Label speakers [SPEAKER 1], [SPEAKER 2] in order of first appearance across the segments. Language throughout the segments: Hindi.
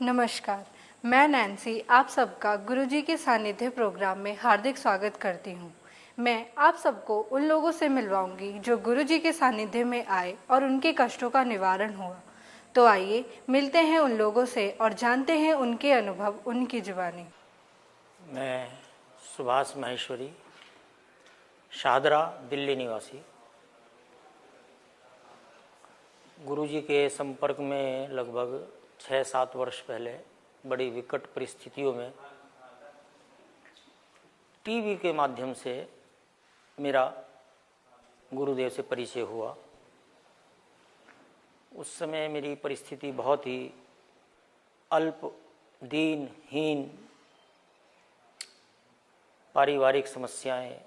[SPEAKER 1] नमस्कार, मैं नैन्सी आप सबका गुरुजी के सानिध्य प्रोग्राम में हार्दिक स्वागत करती हूँ। मैं आप सबको उन लोगों से मिलवाऊंगी जो गुरुजी के सानिध्य में आए और उनके कष्टों का निवारण हुआ। तो आइए मिलते हैं उन लोगों से और जानते हैं उनके अनुभव, उनकी जुबानी।
[SPEAKER 2] मैं सुभाष माहेश्वरी, शाहदरा, दिल्ली निवासी। गुरुजी के संपर्क में लगभग 6-7 वर्ष पहले बड़ी विकट परिस्थितियों में टीवी के माध्यम से मेरा गुरुदेव से परिचय हुआ। उस समय मेरी परिस्थिति बहुत ही अल्प, दीनहीन, पारिवारिक समस्याएं,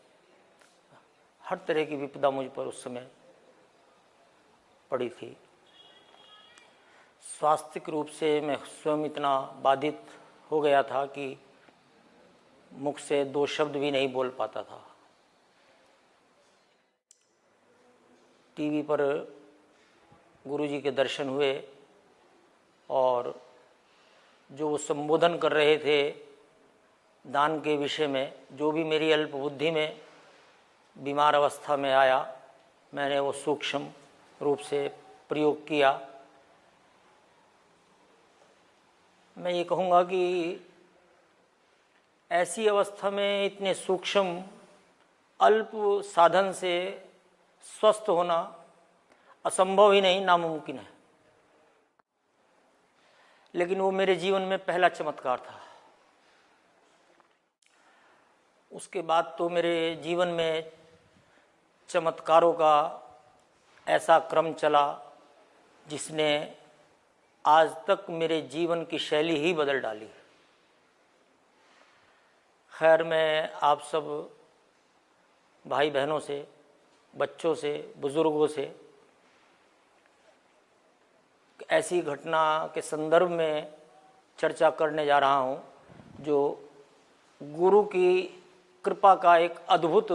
[SPEAKER 2] हर तरह की विपदा मुझ पर उस समय पड़ी थी। स्वास्थ्यिक रूप से मैं स्वयं इतना बाधित हो गया था कि मुख से 2 शब्द भी नहीं बोल पाता था। टीवी पर गुरुजी के दर्शन हुए और जो वो संबोधन कर रहे थे दान के विषय में, जो भी मेरी अल्प बुद्धि में बीमार अवस्था में आया, मैंने वो सूक्ष्म रूप से प्रयोग किया। मैं ये कहूँगा कि ऐसी अवस्था में इतने सूक्ष्म अल्प साधन से स्वस्थ होना असंभव ही नहीं, नामुमकिन है। लेकिन वो मेरे जीवन में पहला चमत्कार था। उसके बाद तो मेरे जीवन में चमत्कारों का ऐसा क्रम चला जिसने आज तक मेरे जीवन की शैली ही बदल डाली। खैर, मैं आप सब भाई बहनों से, बच्चों से, बुजुर्गों से ऐसी घटना के संदर्भ में चर्चा करने जा रहा हूँ जो गुरु की कृपा का एक अद्भुत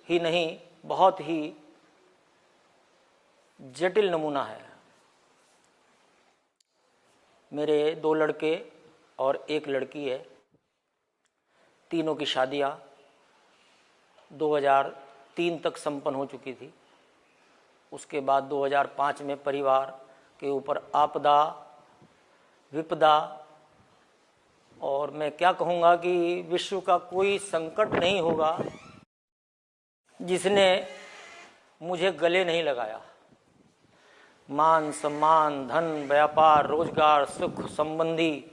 [SPEAKER 2] ही नहीं, बहुत ही जटिल नमूना है। मेरे 2 लड़के और 1 लड़की है। तीनों की शादियां 2003 तक संपन्न हो चुकी थी। उसके बाद 2005 में परिवार के ऊपर आपदा, विपदा, और मैं क्या कहूँगा कि विश्व का कोई संकट नहीं होगा जिसने मुझे गले नहीं लगाया। मान सम्मान, धन, व्यापार, रोजगार, सुख संबंधी,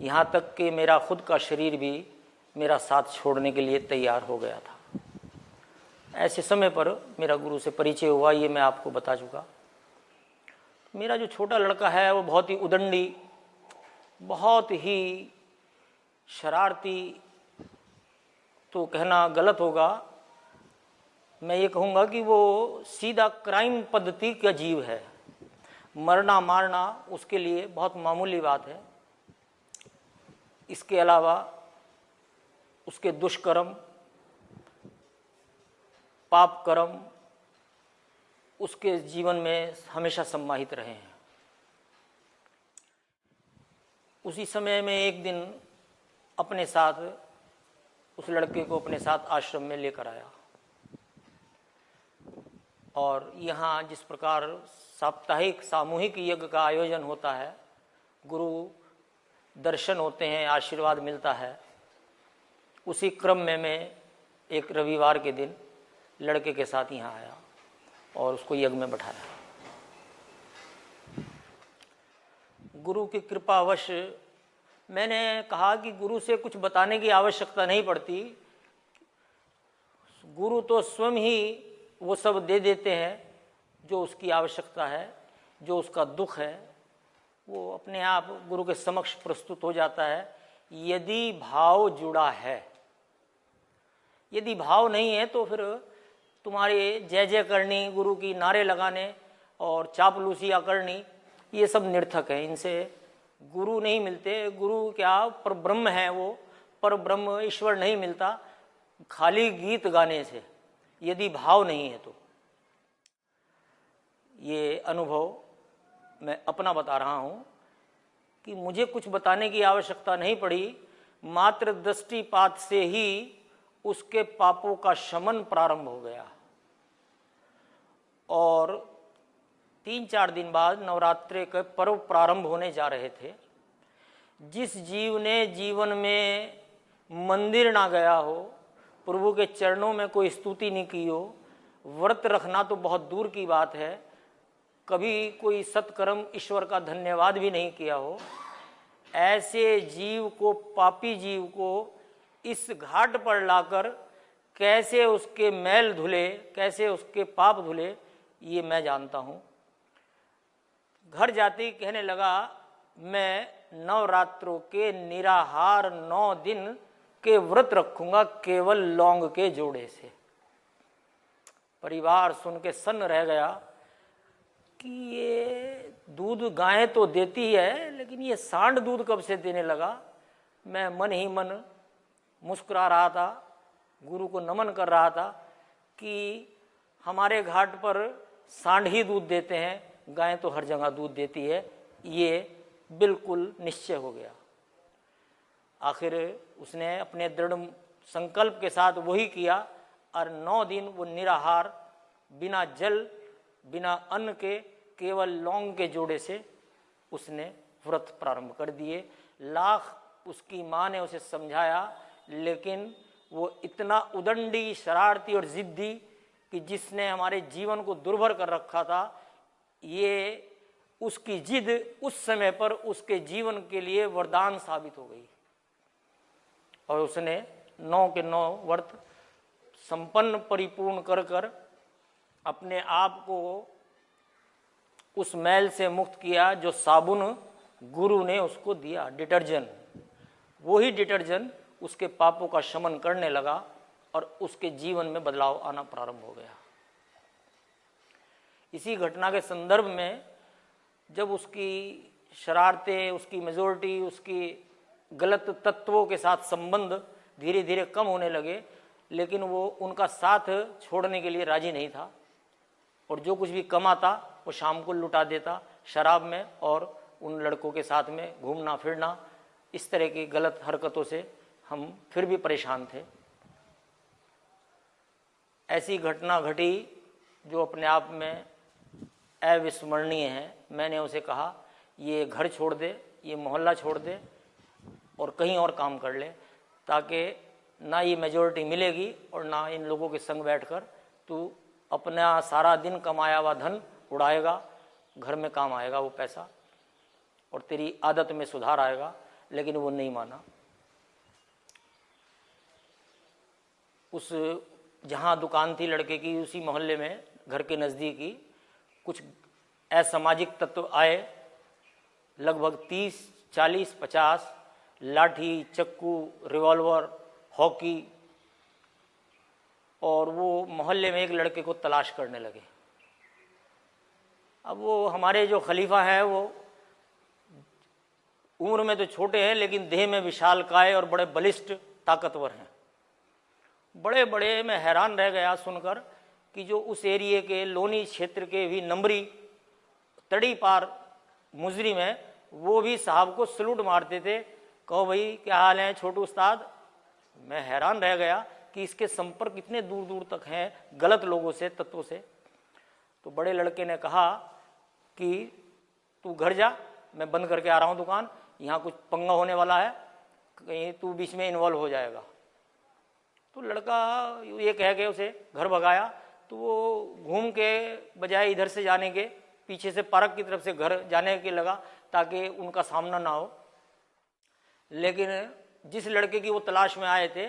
[SPEAKER 2] यहाँ तक कि मेरा खुद का शरीर भी मेरा साथ छोड़ने के लिए तैयार हो गया था। ऐसे समय पर मेरा गुरु से परिचय हुआ, ये मैं आपको बता चुका। मेरा जो छोटा लड़का है वो बहुत ही उदंडी, बहुत ही शरारती, तो कहना गलत होगा, मैं ये कहूँगा कि वो सीधा क्राइम पद्धति का जीव है। मरना मारना उसके लिए बहुत मामूली बात है। इसके अलावा उसके दुष्कर्म, पाप कर्म उसके जीवन में हमेशा सम्माहित रहे हैं। उसी समय में एक दिन अपने साथ उस लड़के को अपने साथ आश्रम में लेकर आया और यहाँ जिस प्रकार साप्ताहिक सामूहिक यज्ञ का आयोजन होता है, गुरु दर्शन होते हैं, आशीर्वाद मिलता है, उसी क्रम में मैं एक रविवार के दिन लड़के के साथ यहाँ आया और उसको यज्ञ में बैठाया। गुरु की कृपावश मैंने कहा कि गुरु से कुछ बताने की आवश्यकता नहीं पड़ती, गुरु तो स्वयं ही वो सब दे देते हैं जो उसकी आवश्यकता है, जो उसका दुख है वो अपने आप गुरु के समक्ष प्रस्तुत हो जाता है, यदि भाव जुड़ा है। यदि भाव नहीं है तो फिर तुम्हारी जय जय करनी, गुरु की नारे लगाने और चापलूसियाँ करनी, ये सब निर्थक है। इनसे गुरु नहीं मिलते। गुरु क्या, पर ब्रह्म है वो, पर ब्रह्म ईश्वर नहीं मिलता खाली गीत गाने से, यदि भाव नहीं है तो। ये अनुभव मैं अपना बता रहा हूँ कि मुझे कुछ बताने की आवश्यकता नहीं पड़ी, मात्र दृष्टिपात से ही उसके पापों का शमन प्रारंभ हो गया। और 3-4 दिन बाद नवरात्रि के पर्व प्रारंभ होने जा रहे थे। जिस जीव ने जीवन में मंदिर ना गया हो, प्रभु के चरणों में कोई स्तुति नहीं की हो, व्रत रखना तो बहुत दूर की बात है, कभी कोई सत्कर्म ईश्वर का धन्यवाद भी नहीं किया हो, ऐसे जीव को, पापी जीव को इस घाट पर लाकर कैसे उसके मैल धुले, कैसे उसके पाप धुले, ये मैं जानता हूँ। घर जाते ही कहने लगा, मैं नवरात्रों के निराहार 9 दिन के व्रत रखूंगा केवल लौंग के जोड़े से। परिवार सुन के सन्न रह गया कि ये दूध गाय तो देती है, लेकिन ये सांड दूध कब से देने लगा। मैं मन ही मन मुस्कुरा रहा था, गुरु को नमन कर रहा था कि हमारे घाट पर सांड ही दूध देते हैं, गाय तो हर जगह दूध देती है। ये बिल्कुल निश्चय हो गया। आखिर उसने अपने दृढ़ संकल्प के साथ वही किया और 9 दिन वो निराहार, बिना जल बिना अन्न के, केवल लौंग के जोड़े से उसने व्रत प्रारंभ कर दिए। लाख उसकी माँ ने उसे समझाया, लेकिन वो इतना उदंडी, शरारती और जिद्दी कि जिसने हमारे जीवन को दुर्भर कर रखा था, ये उसकी जिद उस समय पर उसके जीवन के लिए वरदान साबित हो गई और उसने 9 के 9 व्रत संपन्न परिपूर्ण कर कर अपने आप को उस मैल से मुक्त किया जो साबुन गुरु ने उसको दिया, डिटर्जेंट। वही डिटर्जेंट उसके पापों का शमन करने लगा और उसके जीवन में बदलाव आना प्रारंभ हो गया। इसी घटना के संदर्भ में जब उसकी शरारतें, उसकी मेजोरिटी, उसकी गलत तत्वों के साथ संबंध धीरे धीरे कम होने लगे, लेकिन वो उनका साथ छोड़ने के लिए राजी नहीं था और जो कुछ भी कमाता वो शाम को लुटा देता शराब में और उन लड़कों के साथ में घूमना फिरना। इस तरह की गलत हरकतों से हम फिर भी परेशान थे। ऐसी घटना घटी जो अपने आप में अविस्मरणीय है। मैंने उसे कहा, ये घर छोड़ दे, ये मोहल्ला छोड़ दे और कहीं और काम कर ले, ताकि ना ये मेजॉरिटी मिलेगी और ना इन लोगों के संग बैठकर तू अपना सारा दिन कमाया हुआ धन उड़ाएगा, घर में काम आएगा वो पैसा और तेरी आदत में सुधार आएगा। लेकिन वो नहीं माना। उस जहाँ दुकान थी लड़के की, उसी मोहल्ले में घर के नज़दीक ही कुछ असामाजिक तत्व आए, लगभग 30, 40, 50 लाठी, चक्कू, रिवॉल्वर, हॉकी, और वो मोहल्ले में एक लड़के को तलाश करने लगे। अब वो हमारे जो खलीफा हैं वो उम्र में तो छोटे हैं, लेकिन देह में विशालकाय और बड़े बलिष्ठ ताकतवर हैं। बड़े बड़े, मैं हैरान रह गया सुनकर कि जो उस एरिए के लोनी क्षेत्र के भी नंबरी तड़ी पार मुजरिम है, वो भी साहब को सलूट मारते थे। कहो भाई क्या हाल है छोटू उस्ताद। मैं हैरान रह गया कि इसके संपर्क इतने दूर दूर तक हैं गलत लोगों से, तत्वों से। तो बड़े लड़के ने कहा कि तू घर जा, मैं बंद करके आ रहा हूँ दुकान, यहाँ कुछ पंगा होने वाला है, कहीं तू बीच में इन्वॉल्व हो जाएगा। तो लड़का ये कह के उसे घर भगाया। तो वो घूम के बजाय इधर से जाने के पीछे से पार्क की तरफ से घर जाने के लगा ताकि उनका सामना ना हो। लेकिन जिस लड़के की वो तलाश में आए थे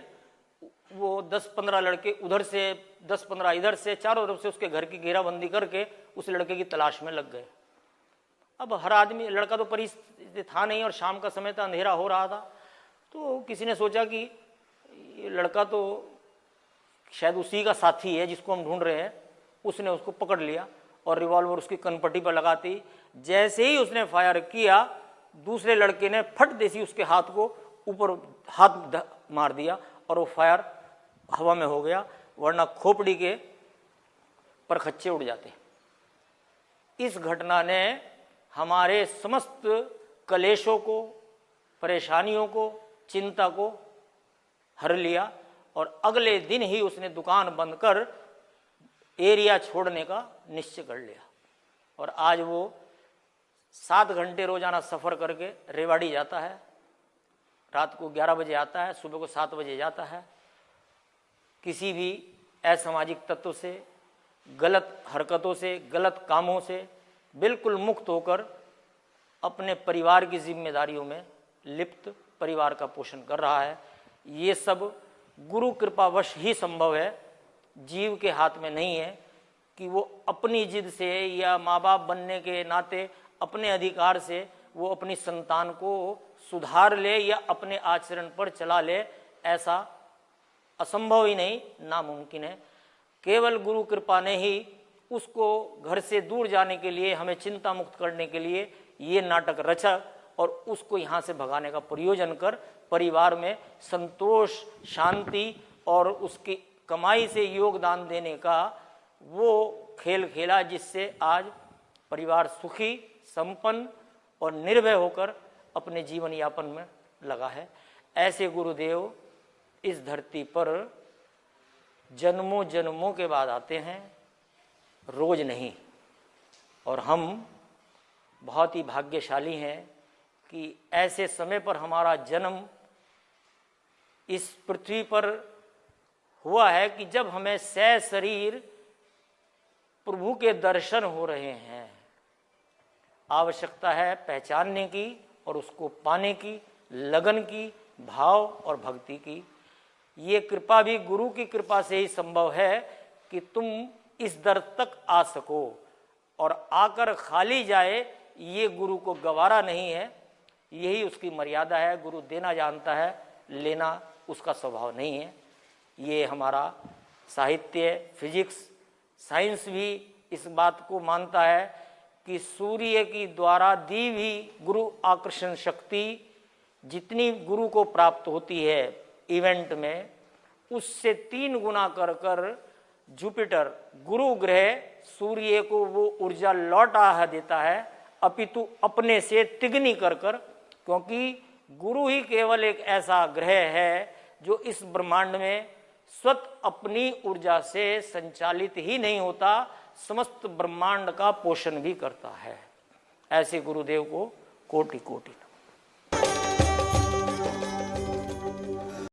[SPEAKER 2] वो 10-15 लड़के उधर से 10-15 इधर से, चारों तरफ से उसके घर की घेराबंदी करके उस लड़के की तलाश में लग गए। अब हर आदमी, लड़का तो परिस्थिति था नहीं और शाम का समय था, अंधेरा हो रहा था, तो किसी ने सोचा कि ये लड़का तो शायद उसी का साथी है जिसको हम ढूंढ रहे हैं। उसने उसको पकड़ लिया और रिवॉल्वर उसकी कनपट्टी पर लगाती, जैसे ही उसने फायर किया दूसरे लड़के ने फट देसी उसके हाथ को ऊपर हाथ मार दिया और वो फायर हवा में हो गया, वरना खोपड़ी के परखच्चे उड़ जाते। इस घटना ने हमारे समस्त कलेशों को, परेशानियों को, चिंता को हर लिया और अगले दिन ही उसने दुकान बंद कर एरिया छोड़ने का निश्चय कर लिया। और आज वो 7 घंटे रोजाना सफर करके रेवाड़ी जाता है, रात को 11 बजे आता है, सुबह को 7 बजे जाता है। किसी भी असामाजिक तत्व से, गलत हरकतों से, गलत कामों से बिल्कुल मुक्त होकर अपने परिवार की जिम्मेदारियों में लिप्त परिवार का पोषण कर रहा है। ये सब गुरु कृपावश ही संभव है, जीव के हाथ में नहीं है कि वो अपनी जिद से या माँ बाप बनने के नाते अपने अधिकार से वो अपनी संतान को सुधार ले या अपने आचरण पर चला ले। ऐसा असंभव ही नहीं, नामुमकिन है। केवल गुरु कृपा ने ही उसको घर से दूर जाने के लिए, हमें चिंता मुक्त करने के लिए ये नाटक रचा और उसको यहाँ से भगाने का प्रयोजन कर परिवार में संतोष, शांति और उसकी कमाई से योगदान देने का वो खेल खेला, जिससे आज परिवार सुखी, संपन्न और निर्भय होकर अपने जीवन यापन में लगा है। ऐसे गुरुदेव इस धरती पर जन्मों जन्मों के बाद आते हैं, रोज नहीं। और हम बहुत ही भाग्यशाली हैं कि ऐसे समय पर हमारा जन्म इस पृथ्वी पर हुआ है कि जब हमें सशरीर प्रभु के दर्शन हो रहे हैं। आवश्यकता है पहचानने की और उसको पाने की, लगन की, भाव और भक्ति की। ये कृपा भी गुरु की कृपा से ही संभव है कि तुम इस दर तक आ सको, और आकर खाली जाए ये गुरु को गवारा नहीं है। यही उसकी मर्यादा है। गुरु देना जानता है, लेना उसका स्वभाव नहीं है। ये हमारा साहित्य, फिजिक्स, साइंस भी इस बात को मानता है कि सूर्य की द्वारा दी हुई गुरु आकर्षण शक्ति जितनी गुरु को प्राप्त होती है इवेंट में, उससे 3 गुना कर कर जुपिटर गुरु ग्रह सूर्य को वो ऊर्जा लौटा देता है, अपितु अपने से तिगनी कर कर, क्योंकि गुरु ही केवल एक ऐसा ग्रह है जो इस ब्रह्मांड में स्वतः अपनी ऊर्जा से संचालित ही नहीं होता, समस्त ब्रह्मांड का पोषण भी करता है। ऐसे गुरुदेव को कोटि कोटि